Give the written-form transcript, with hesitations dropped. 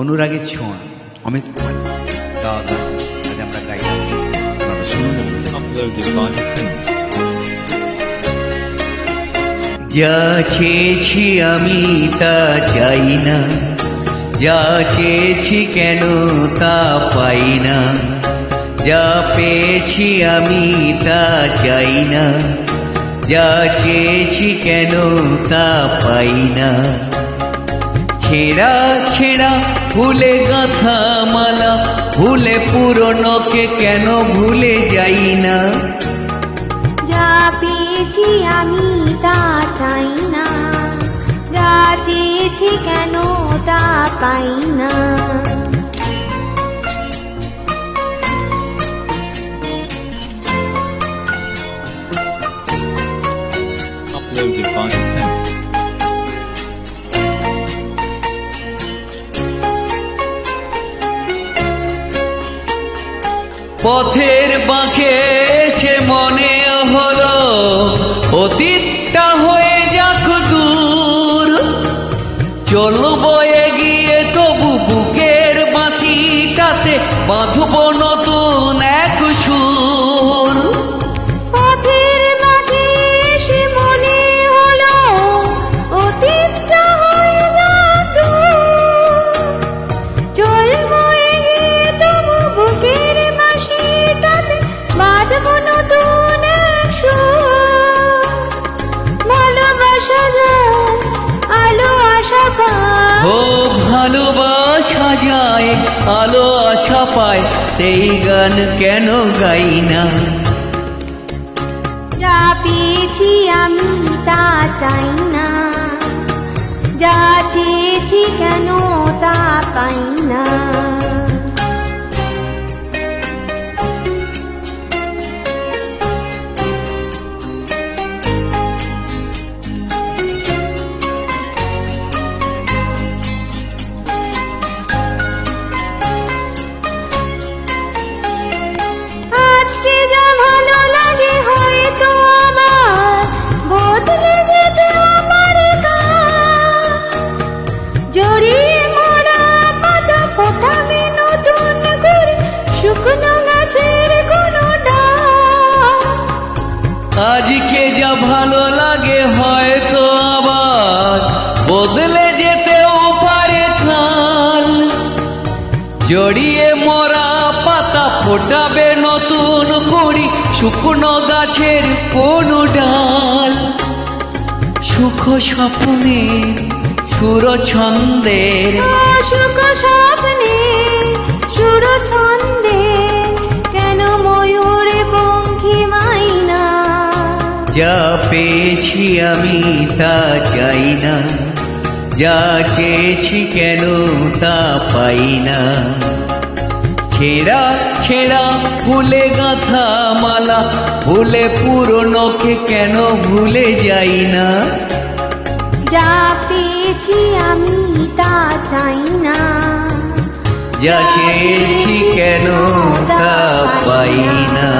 অনুরাগের ছোঁয়া অমিত কুমার গাওয়া গান আজ আমরা গাইলাম, আপনারা শুনুন। যা চেয়েছি আমি তা চাই না, যা চেয়েছি কেন তা পাই না, যা পেয়েছি আমি তা চাই না, যা চেয়েছি কেন তা পাই না। ছেঁড়া ছেঁড়া ফুলে গাঁথা মালা, ভুলে পুরনোকে কেন ভুলে যাই না। যা পেয়েছি আমি তা চাই না, যা চেয়েছি কেন তা পাই না। Uploaded by Sam. পথের বাঁকে সে মনে হলো অতীতটা হয়ে যাক দূর, চলবো এগিয়ে তবু বুকের বাঁশিটাতে বাঁধব নতুন এক সুর। পথের মাঝে সে মনে হলো অতীতটা হয়ে যাক দূর, চলবো এগিয়ে তবু বুকের বাঁশিটাতে বাঁধব নতুন এক সুর। ভালোবাসা যায় আলো আশা পায়, ও ভালোবাসা যায় আলো আশা পায়, সেই গান কেন গাই না। যা পেয়েছি আমি তা চাই না, যা চেয়েছি কেন তা পাই না। আজকে যা ভালো লাগে হয়তো আবার বদলে যেতে পারে কাল। জড়িয়ে মরা পাতা ফোটাবে নতুন করে শুকনো গাছের কোনো ডাল। আজকে যা ভালো লাগে হয়তো আবার বদলে যেতেও পারে কাল। জড়িয়ে মরা পাতা ফোটাবে নতুন করি শুকনো গাছের কোন ডাল। সুখ স্বপ্নে সুর ছন্দের, সুখ স্বপ্নে সুর ছন্দে কেন ময়ূর পঙ্খী মাইনা। যা পেয়েছি আমি তা চাই না, যা চেয়েছি কেন তা পাই না। ছেঁড়া ছেঁড়া ফুলে গাঁথা মালা, ভুলে পুরনোকে কেন ভুলে যাই না। যা পেয়েছি আমি তা চাই না, যা চেয়েছি কেন তা পাই না।